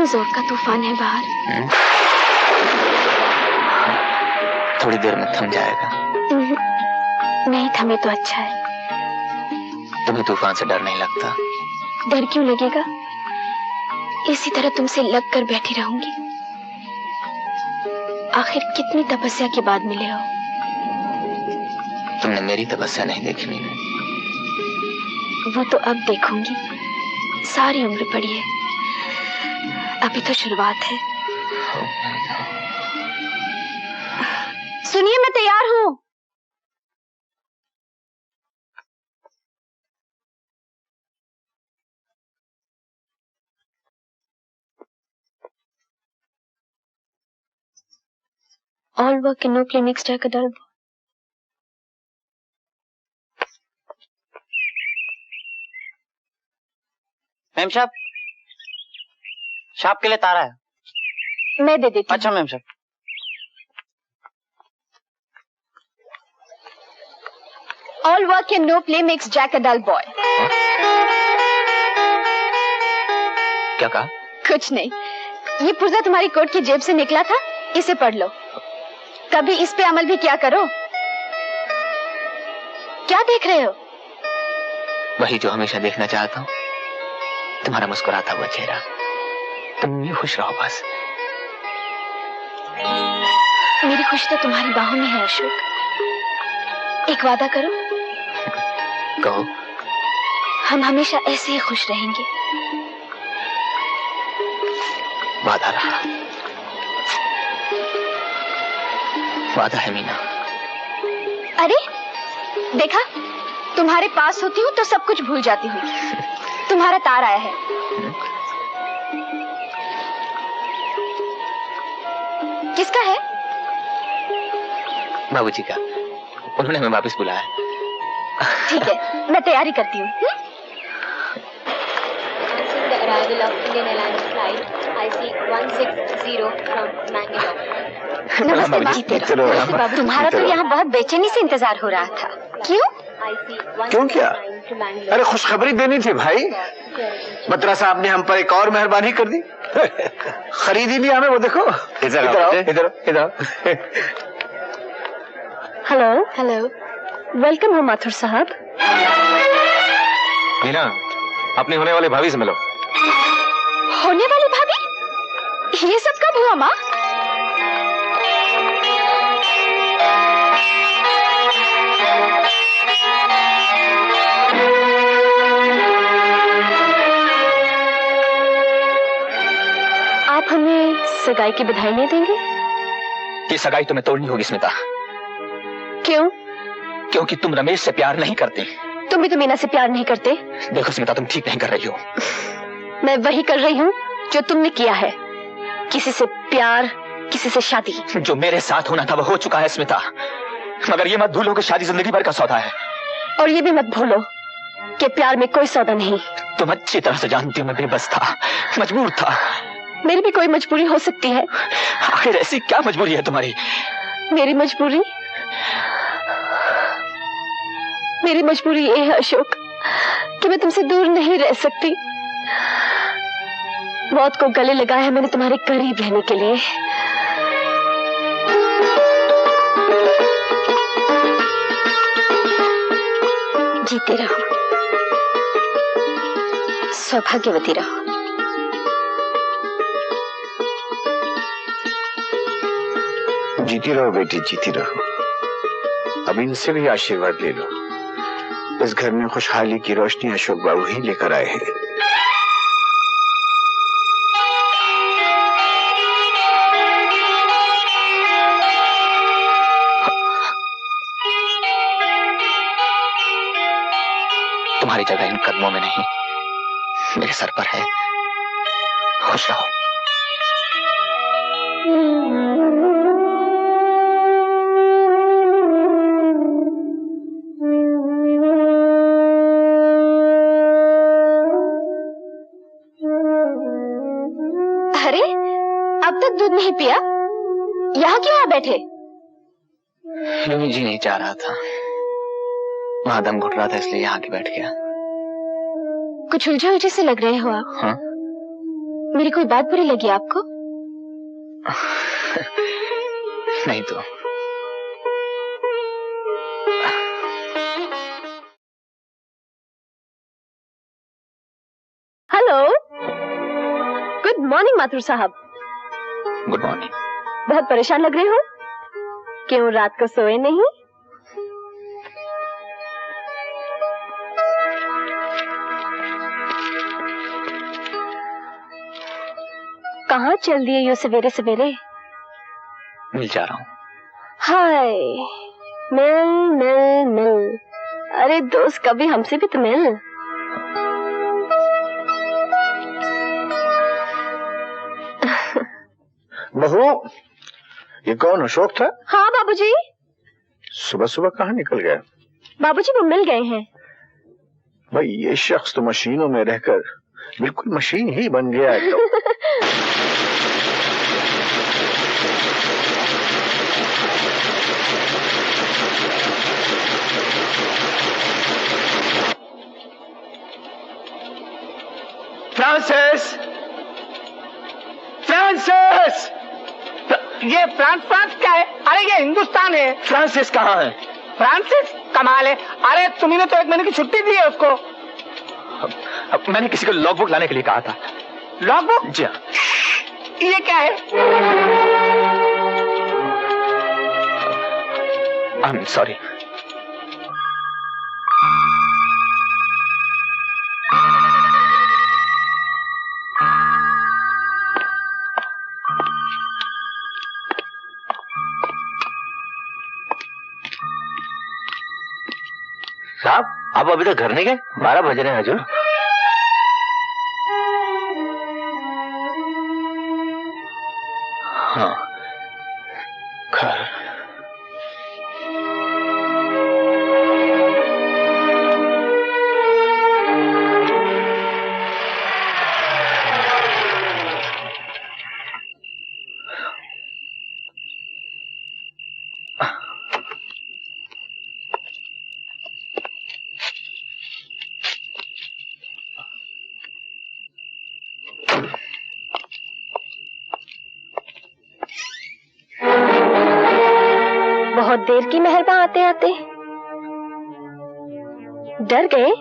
कितने जोर का तूफान है बाहर। थोड़ी देर में थम जाएगा। नहीं थमे तो अच्छा है। तुम्हें तूफान से डर नहीं लगता? डर क्यों लगेगा, इसी तरह तुमसे लग कर बैठी रहूंगी। आखिर कितनी तपस्या के बाद मिले हो। तुमने मेरी तपस्या नहीं देखी मीनू। वो तो अब देखूंगी, सारी उम्र पड़ी है, अभी तो शुरुआत है। सुनिए, मैं तैयार हूँ। All work and no play makes Jack a dull boy. Ma'am साहब, शाप के लिए तारा है। मैं दे देती हूँ। अच्छा मैम साहब। All work and no play makes Jack a dull boy. क्या कहा? कुछ नहीं, ये पुर्जा तुम्हारी कोट की जेब से निकला था, इसे पढ़ लो। कभी इस पे अमल भी क्या करो। क्या देख रहे हो? वही जो हमेशा देखना चाहता हूँ, तुम्हारा मुस्कुराता हुआ चेहरा। तुम ये खुश रहो बस। मेरी खुशी तो तुम्हारी बाहों में है अशोक। एक वादा करो। कहो। हम हमेशा ऐसे ही खुश रहेंगे। वादा रहा। वादा है मीना। अरे देखा, तुम्हारे पास होती हूँ तो सब कुछ भूल जाती हूँ। तुम्हारा तार आया है। किसका है? बाबूजी का, उन्होंने हमें वापस बुलाया। ठीक है, मैं तैयारी करती हूँ। नमस्ते बाबू। तुम्हारा तो यहाँ बहुत बेचैनी से इंतजार हो रहा था। क्यों? क्यों क्या? अरे खुशखबरी देनी थी भाई। बत्रा साहब ने हम पर एक और मेहरबानी कर दी। खरीद ही लिया हमें, वो देखो। इधर आओ, इधर इधर। हेलो हेलो, वेलकम हो माथुर साहब। मीना, अपनी होने वाली भाभी से मिलो। होने वाली भाभी? ये सब कब हुआ माँ? आप हमें सगाई की बधाई नहीं देंगे? ये सगाई तुम्हें तोड़नी होगी स्मिता। क्यों? क्योंकि तुम रमेश से प्यार नहीं करते। तुम भी तो मीना से प्यार नहीं करते। देखो स्मिता, तुम ठीक नहीं कर रही हो। मैं वही कर रही हूँ जो तुमने किया है। किसी से प्यार, किसी से शादी। जो मेरे साथ होना था वो हो चुका है स्मिता, मगर ये मत भूलो कि शादी जिंदगी भर का सौदा है। और ये भी मत भूलो कि प्यार में कोई सौदा नहीं। तुम अच्छी तरह से जानती हो मैं बेबस था, मजबूर था। मेरी भी कोई मजबूरी हो सकती है। आखिर ऐसी क्या मजबूरी है तुम्हारी? मेरी मजबूरी ये है अशोक कि मैं तुमसे दूर नहीं रह सकती। मौत को गले लगाया है मैंने तुम्हारे करीब रहने के लिए। जीते रहो, सौभाग्यवती रहो। जीती रहो बेटी, जीती रहो। अब इनसे भी आशीर्वाद ले लो। इस घर में खुशहाली की रोशनी अशोक बाबू ही लेकर आए हैं। तुम्हारी जगह इन कदमों में नहीं, मेरे सर पर है। खुश रहो। अरे अब तक दूध नहीं पिया, यहाँ क्यों आ बैठे? यूं ही जी नहीं चाह रहा था, वहां दम घुट रहा था इसलिए यहाँ के बैठ गया। कुछ उलझे उलझे से लग रहे हो आप। हाँ? मेरी कोई बात बुरी लगी आपको? नहीं तो। हेलो, गुड मॉर्निंग माथुर साहब। Good morning. बहुत परेशान लग रहे हो, क्यों रात को सोए नहीं? कहाँ चल दिए यूं सवेरे सवेरे? मिल जा रहा हूँ। हाय, मिल मिल मिल। अरे दोस्त, कभी हमसे भी तो मिल। बहू, ये कौन अशोक था? हाँ बाबूजी। सुबह सुबह कहाँ निकल गया? बाबूजी वो मिल गए हैं। भाई ये शख्स तो मशीनों में रहकर बिल्कुल मशीन ही बन गया है तो। Francis, Francis! ये फ्रांस क्या है? अरे ये हिंदुस्तान है। फ्रांसिस कहाँ है? फ्रांसिस कमाल है। अरे तुम्ही तो 1 महीने की छुट्टी दी है उसको। अब मैंने किसी को लॉगबुक लाने के लिए कहा था। लॉगबुक? जी हाँ। ये क्या है? I am sorry. साहब, आप अभी तक घर नहीं गए? 12 बज रहे हैं हजूर। हाँ, घर। बहुत देर की मेहरबा आते आते। डर गए?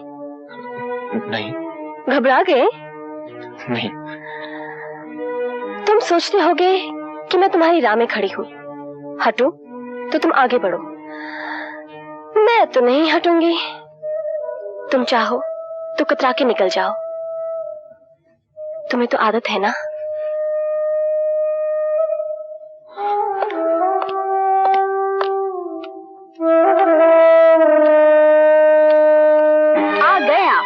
नहीं। घबरा गए? नहीं। तुम सोचते होगे कि मैं तुम्हारी राह में खड़ी हूँ, हटो तो तुम आगे बढ़ो। मैं तो नहीं हटूंगी। तुम चाहो तो कतरा के निकल जाओ। तुम्हें तो आदत है ना। आ गए आप।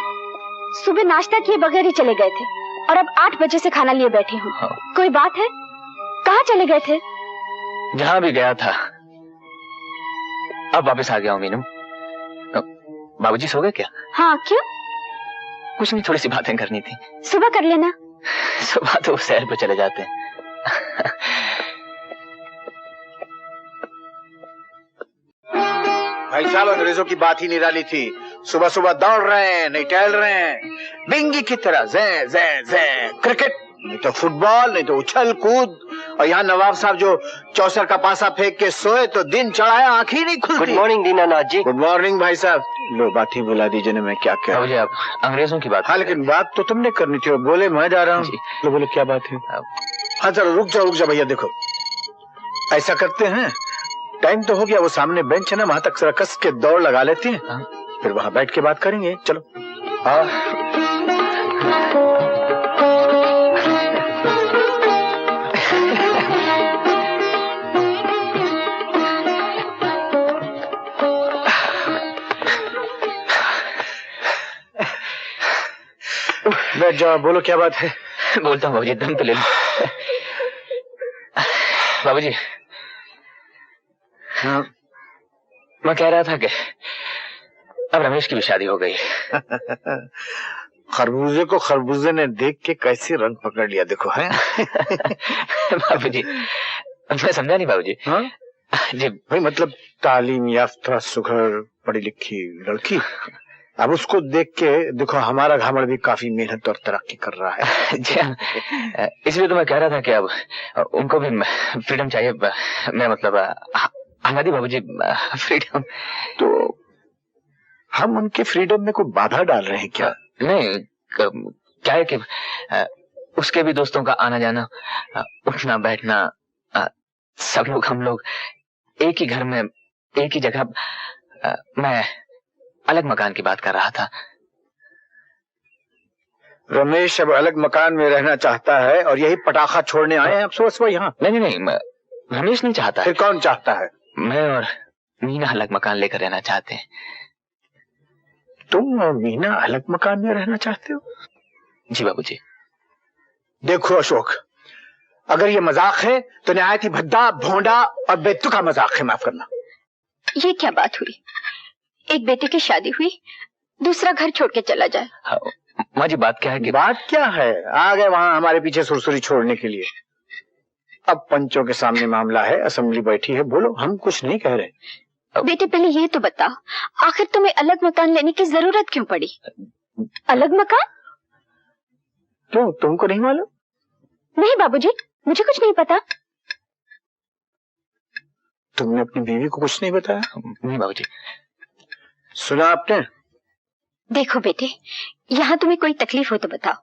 सुबह नाश्ता किए बगैर ही चले गए थे और अब 8 बजे से खाना लिए बैठे हूँ। हाँ। कोई बात है? कहाँ चले गए थे? जहां भी गया था अब वापस आ गया हूँ। मीनू, बाबूजी सो गए क्या? हाँ, क्यों? कुछ नहीं, थोड़ी सी बातें करनी थी। सुबह कर लेना। सुबह तो सैर पे चले जाते हैं। भाई साहब, अंग्रेजों की बात ही निराली थी। सुबह सुबह दौड़ रहे हैं, नहीं टहल रहे हैं, बिंगी की तरह जै जै जै। क्रिकेट नहीं तो फुटबॉल, नहीं तो उछल कूद। और यहाँ नवाब साहब जो चौसर का पासा फेंक के सोए तो दिन चढ़ाया, आंख ही नहीं खुलती। गुड मॉर्निंग दीनानाथ जी। गुड मॉर्निंग भाई साहब। लो, बात ही बुला दीजिए ना, मैं क्या क्या। बाबूजी आप अंग्रेजों की बात। हाँ, लेकिन बात तो तुमने करनी थी। बोले मैं जा रहा हूँ। लो बोले क्या बात है? हाँ चलो, रुक जाओ भैया। देखो ऐसा करते हैं, टाइम तो हो गया, वो सामने बेंच है ना, वहां तक जरा कस के दौड़ लगा लेते हैं। हाँ? फिर वहां बैठ के बात करेंगे। चलो। हाँ। बैठ जाओ, बोलो क्या बात है? बोलता हूँ बाबूजी, दम तो ले लो। बाबूजी, हाँ। मैं कह रहा था कि अब रमेश की भी शादी हो गई। खरबूजे को खरबूजे ने देख के कैसे रंग पकड़ लिया, देखो है। बाबूजी, मैं समझा नहीं बाबूजी। हाँ जी भाई, मतलब तालीम याफ्ता सुघड़ पढ़ी लिखी लड़की, अब उसको देख के देखो हमारा घामड़ भी काफी मेहनत और तरक्की कर रहा है। जी हाँ, इसलिए तो मैं कह रहा था कि अब उनको भी फ्रीडम चाहिए। मैं मतलब आजादी बाबूजी, फ्रीडम। तो हम उनके फ्रीडम में कोई बाधा डाल रहे हैं क्या? नहीं, क्या है कि उसके भी दोस्तों का आना जाना, उठना बैठना, सब लोग हम लोग एक ही घर में एक ही जगह। मैं अलग मकान की बात कर रहा था। रमेश अब अलग मकान में रहना चाहता है और यही पटाखा छोड़ने आए हैं अब सुबह सुबह यहाँ? नहीं नहीं नहीं, रमेश नहीं चाहता। फिर कौन चाहता है? मैं और मीना अलग मकान लेकर रहना चाहते हैं। तुम और मीना अलग मकान में रहना चाहते हो? जी बाबूजी। देखो अशोक, अगर ये मजाक है तो नहायत ही भद्दा, भोंडा और बेतुका मजाक है, माफ करना। ये क्या बात हुई? एक बेटे की शादी हुई, दूसरा घर छोड़ के चला जाए। माँ जी, बात क्या है कि बात क्या है? आ गए वहां हमारे पीछे सुरसुरी छोड़ने के लिए। अब पंचों के सामने मामला है, असेंबली बैठी है, बोलो, हम कुछ नहीं कह रहे। बेटे पहले ये तो बता, आखिर तुम्हें अलग मकान लेने की जरूरत क्यों पड़ी? अलग मकान? क्यों, तुमको नहीं मालूम? नहीं बाबूजी, मुझे कुछ नहीं पता। तुमने अपनी बीवी को कुछ नहीं बताया? नहीं बाबूजी। सुना आपने? देखो बेटे, यहाँ तुम्हें कोई तकलीफ हो तो बताओ,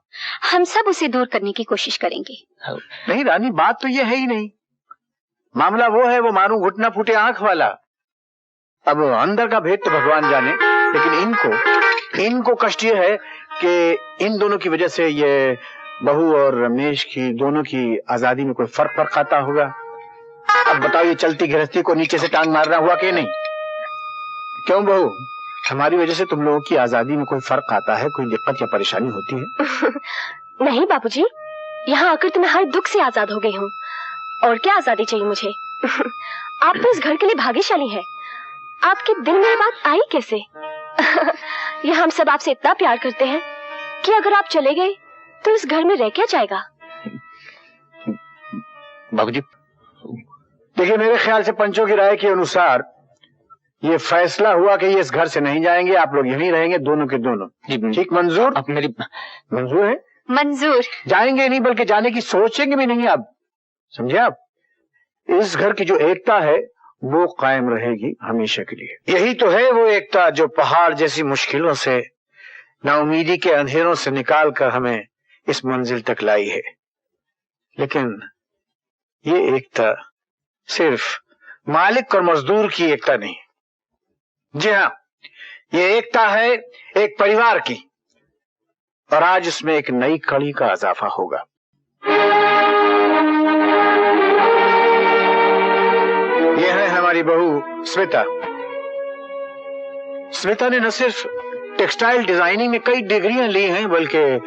हम सब उसे दूर करने की कोशिश करेंगे। नहीं रानी, बात तो ये है ही नहीं। मामला वो है, वो मारूं घुटना फूटे आंख वाला। अब अंदर का भेद तो भगवान जाने, लेकिन इनको कष्ट ये है कि इन दोनों की वजह से ये बहू और रमेश की दोनों की आजादी में कोई फर्क आता होगा। अब बताओ, ये चलती गृहस्थी को नीचे से टांग मारना हुआ कि नहीं? क्यों बहू, हमारी वजह से तुम लोगों की आजादी में कोई फर्क आता है, कोई दिक्कत या परेशानी होती है? नहीं बाबूजी, यहाँ आकर तो मैं हर दुख से आजाद हो गई हूँ। और क्या आजादी चाहिए मुझे? आप तो इस घर के लिए भाग्यशाली हैं। आपके दिल में ये बात आई कैसे? ये हम सब आपसे इतना प्यार करते हैं कि अगर आप चले गए तो इस घर में रह क्या जाएगा? बाबूजी, देखिए, मेरे ख्याल से पंचों की राय के अनुसार ये फैसला हुआ कि ये इस घर से नहीं जाएंगे, आप लोग यहीं रहेंगे, दोनों के दोनों। ठीक मंजूर? अब मेरी मंजूर है? मंजूर। जाएंगे नहीं, बल्कि जाने की सोचेंगे भी नहीं आप, समझे आप? इस घर की जो एकता है वो कायम रहेगी हमेशा के लिए। यही तो है वो एकता जो पहाड़ जैसी मुश्किलों से, नाउमीदी के अंधेरों से निकाल कर हमें इस मंजिल तक लाई है। लेकिन ये एकता सिर्फ मालिक और मजदूर की एकता नहीं, जी हाँ, ये एकता है एक परिवार की, और आज इसमें एक नई कड़ी का इजाफा होगा। ये है हमारी बहू श्वेता। श्वेता ने न सिर्फ टेक्सटाइल डिजाइनिंग में कई डिग्रियां ली हैं, बल्कि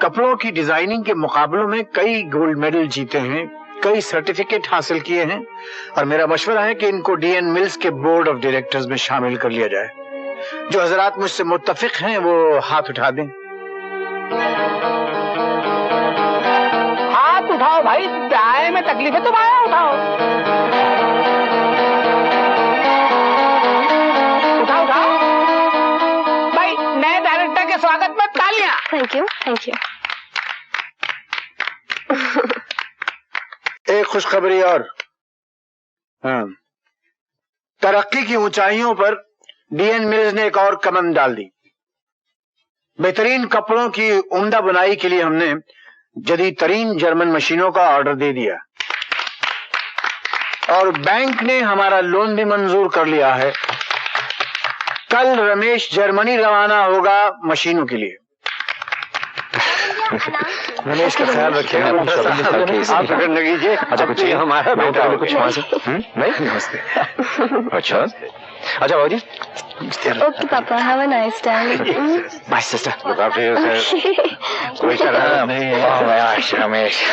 कपड़ों की डिजाइनिंग के मुकाबलों में कई गोल्ड मेडल जीते हैं, कई सर्टिफिकेट हासिल किए हैं। और मेरा मशवरा है कि इनको डीएन मिल्स के बोर्ड ऑफ डायरेक्टर्स में शामिल कर लिया जाए। जो हजरात मुझसे मुत्तफिक हैं वो हाथ उठा दें। हाथ उठाओ भाई, चाय में तकलीफ है तो भाई उठाओ। उठाओ भाई, नए डायरेक्टर के स्वागत में तालियां। Thank you, thank you. एक खुशखबरी और, हाँ, तरक्की की ऊंचाइयों पर डीएन मिल्स ने एक और कमंद डाल दी। बेहतरीन कपड़ों की उम्दा बुनाई के लिए हमने जदीद तरीन जर्मन मशीनों का ऑर्डर दे दिया, और बैंक ने हमारा लोन भी मंजूर कर लिया है। कल रमेश जर्मनी रवाना होगा मशीनों के लिए। रमेश का ख्याल रखिएगा। आप फिक्र न कीजिए। अच्छा, कुछ हमारा बेटा कुछ वहां से नहीं? नमस्ते। अच्छा बाबूजी। Okay papa, have a nice time. Bye sister. Look after yourself. कोई शराब नहीं है रमेश।